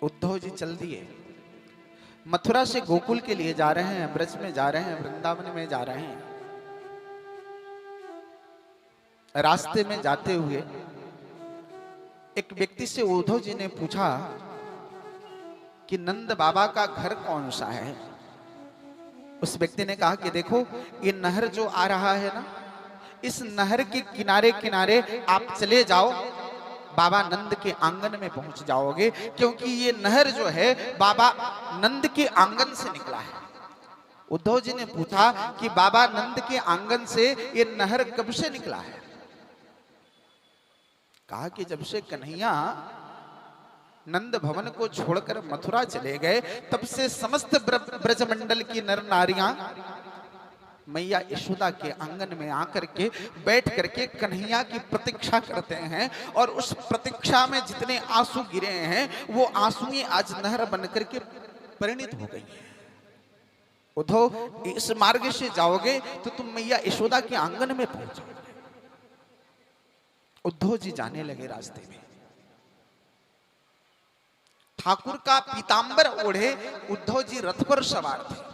उद्धव जी चल दिए, मथुरा से गोकुल के लिए जा रहे हैं, ब्रज में जा रहे हैं, वृंदावन में जा रहे हैं। रास्ते में जाते हुए एक व्यक्ति से उद्धव जी ने पूछा कि नंद बाबा का घर कौन सा है। उस व्यक्ति ने कहा कि देखो ये नहर जो आ रहा है ना, इस नहर के किनारे किनारे आप चले जाओ, बाबा नंद के आंगन में पहुंच जाओगे, क्योंकि ये नहर जो है बाबा नंद के आंगन से निकला है। उद्धव जी ने पूछा कि बाबा नंद के आंगन से ये नहर कब से निकला है। कहा कि जब से कन्हैया नंद भवन को छोड़कर मथुरा चले गए, तब से समस्त ब्रजमंडल की नर नारियां मैया यशोदा के आंगन में आकर के बैठ करके कन्हैया की प्रतीक्षा करते हैं, और उस प्रतीक्षा में जितने आंसू गिरे हैं वो आंसुएं आज नहर बनकर के परिणित हो गई हैं। उद्धव इस मार्ग से जाओगे तो तुम मैया यशोदा के आंगन में पहुंचोगे। उद्धव जी जाने लगे। रास्ते में ठाकुर का पीतांबर ओढ़े उद्धव जी रथ पर सवार थे।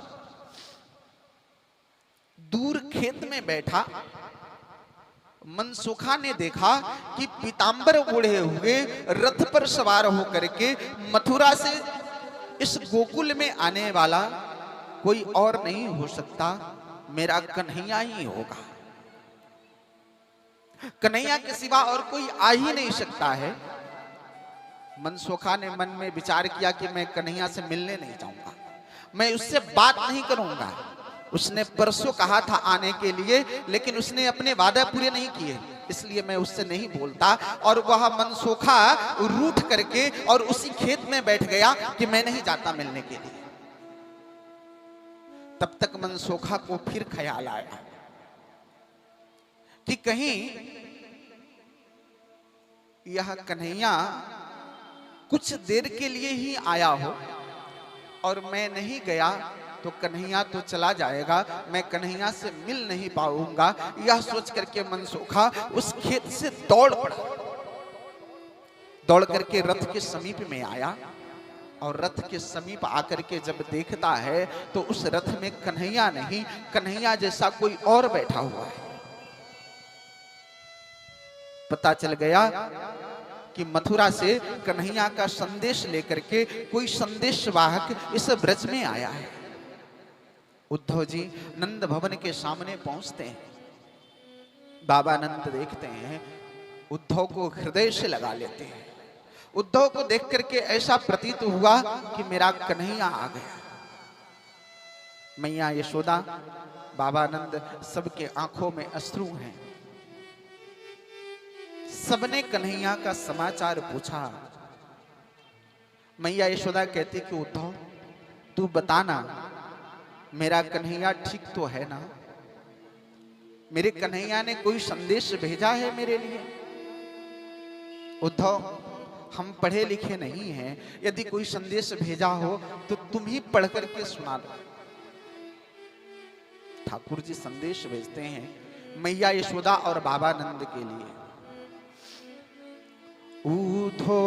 दूर खेत में बैठा मनसुखा ने देखा कि पीतांबर ओढ़े हुए रथ पर सवार होकर के मथुरा से इस गोकुल में आने वाला कोई और नहीं हो सकता, मेरा कन्हैया ही होगा। कन्हैया के सिवा और कोई आ ही नहीं सकता है। मनसुखा ने मन में विचार किया कि मैं कन्हैया से मिलने नहीं जाऊंगा, मैं उससे बात नहीं करूंगा। उसने परसों कहा था आने के लिए, लेकिन उसने अपने वादे पूरे नहीं किए, इसलिए मैं उससे नहीं बोलता। और वह मनसुखा रूठ करके और उसी खेत में बैठ गया कि मैं नहीं जाता मिलने के लिए। तब तक मनसुखा को फिर ख्याल आया कि कहीं यह कन्हैया कुछ देर के लिए ही आया हो और मैं नहीं गया तो कन्हैया तो चला जाएगा, मैं कन्हैया से मिल नहीं पाऊंगा। यह सोच करके मनसुखा उस खेत से दौड़ पड़ा। दौड़ करके रथ के समीप में आया और रथ के समीप आकर के जब देखता है तो उस रथ में कन्हैया नहीं, कन्हैया जैसा कोई और बैठा हुआ है। पता चल गया कि मथुरा से कन्हैया का संदेश लेकर के कोई संदेशवाहक इस ब्रज में आया है। उद्धव जी नंद भवन के सामने पहुंचते हैं। बाबा नंद देखते हैं, उद्धव को हृदय से लगा लेते हैं। उद्धव को देख करके ऐसा प्रतीत हुआ कि मेरा कन्हैया आ गया। मैया यशोदा, बाबा नंद, सबके आंखों में अश्रु हैं। सबने कन्हैया का समाचार पूछा। मैया यशोदा कहती कि उद्धव तू बताना, मेरा कन्हैया ठीक तो है ना? मेरे कन्हैया ने कोई संदेश भेजा है मेरे लिए? उद्धव हम पढ़े लिखे नहीं हैं, यदि कोई संदेश भेजा हो तो तुम ही पढ़ करके सुना दो। ठाकुर जी संदेश भेजते हैं मैया यशोदा और बाबा नंद के लिए। उठो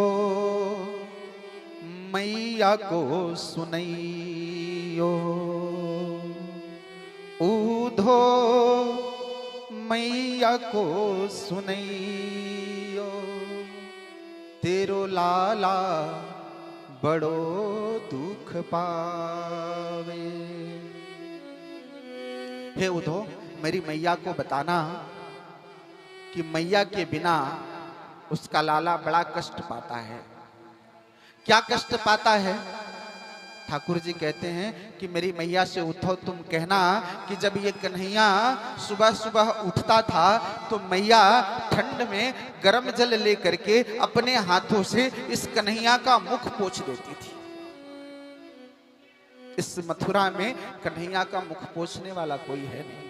मैया को सुनैयो, उधो मैया को सुनैयो, तेरो लाला बड़ो दुख पावे। हे उधो, मेरी मैया को बताना कि मैया के बिना उसका लाला बड़ा कष्ट पाता है। क्या कष्ट पाता है? ठाकुर जी कहते हैं कि मेरी मैया से उद्धव तुम कहना कि जब ये कन्हैया सुबह सुबह उठता था तो मैया ठंड में गर्म जल लेकर के अपने हाथों से इस कन्हैया का मुख पोंछ देती थी। इस मथुरा में कन्हैया का मुख पोंछने वाला कोई है नहीं।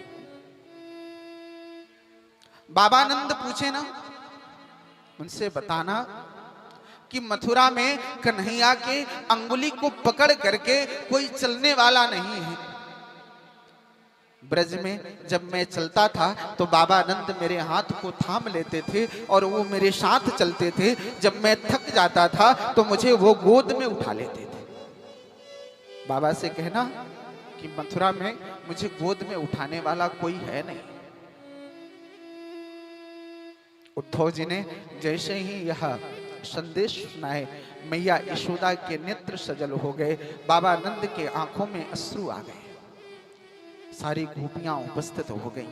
बाबा नंद पूछे ना, उनसे बताना कि मथुरा में कन्हैया के अंगुली को पकड़ करके कोई चलने वाला नहीं है। ब्रज में जब मैं चलता था तो बाबा नंद मेरे हाथ को थाम लेते थे और वो मेरे साथ चलते थे। जब मैं थक जाता था तो मुझे वो गोद में उठा लेते थे। बाबा से कहना कि मथुरा में मुझे गोद में उठाने वाला कोई है नहीं। उद्धव जी ने जैसे ही यह संदेश सुनाए, मैया यशोदा के नेत्र सजल हो गए, बाबा नंद के आंखों में अश्रु आ गए। सारी गोपियां उपस्थित हो गई,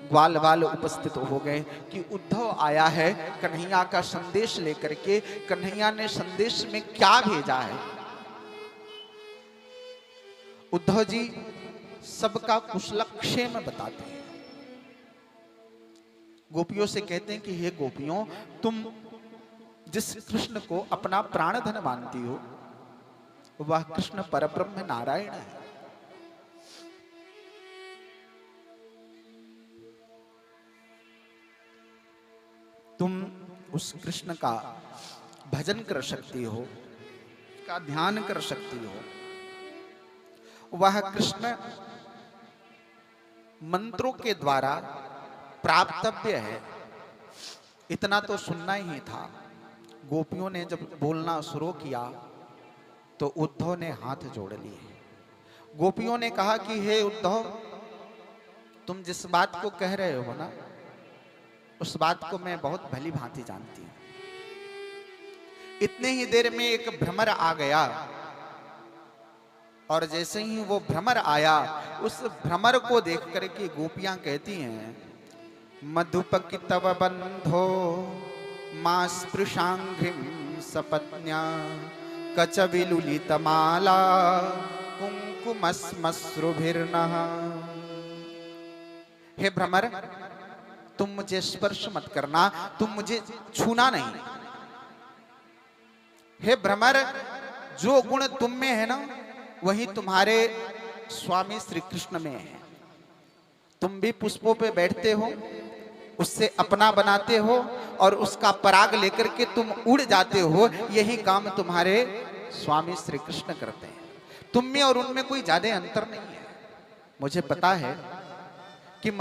ग्वाल वाल उपस्थित हो गए कि उद्धव आया है कन्हैया का संदेश लेकर के। कन्हैया ने संदेश में क्या भेजा है? उद्धव जी सबका कुशलक्षेम बताते हैं। गोपियों से कहते हैं कि हे गोपियों, तुम जिस कृष्ण को अपना प्राण धन मानती हो वह कृष्ण परब्रह्म नारायण है। तुम उस कृष्ण का भजन कर सकती हो, का ध्यान कर सकती हो। वह कृष्ण मंत्रों के द्वारा प्राप्तव्य है, इतना तो सुनना ही था। गोपियों ने जब बोलना शुरू किया तो उद्धव ने हाथ जोड़ लिए। गोपियों ने कहा कि हे उद्धव, तुम जिस बात को कह रहे हो ना, उस बात को मैं बहुत भली भांति जानती हूं। इतने ही देर में एक भ्रमर आ गया और जैसे ही वो भ्रमर आया, उस भ्रमर को देख करके गोपियां कहती हैं, मधुपकी तव बंधो मां स्पृशांघ्रिम सपत्न्या कचविलुलितमाला कुंकुमस्मश्रुभिर्नः। हे भ्रमर, तुम मुझे स्पर्श मत करना, तुम मुझे छूना नहीं। हे भ्रमर, जो गुण तुम में है ना वही तुम्हारे स्वामी श्री कृष्ण में है। तुम भी पुष्पों पे बैठते हो, उससे अपना बनाते हो और उसका पराग लेकर के तुम उड़ जाते हो। यही काम तुम्हारे स्वामी श्री कृष्ण करते हैं। तुम में और उनमें कोई ज्यादा अंतर नहीं है। मुझे पता है कि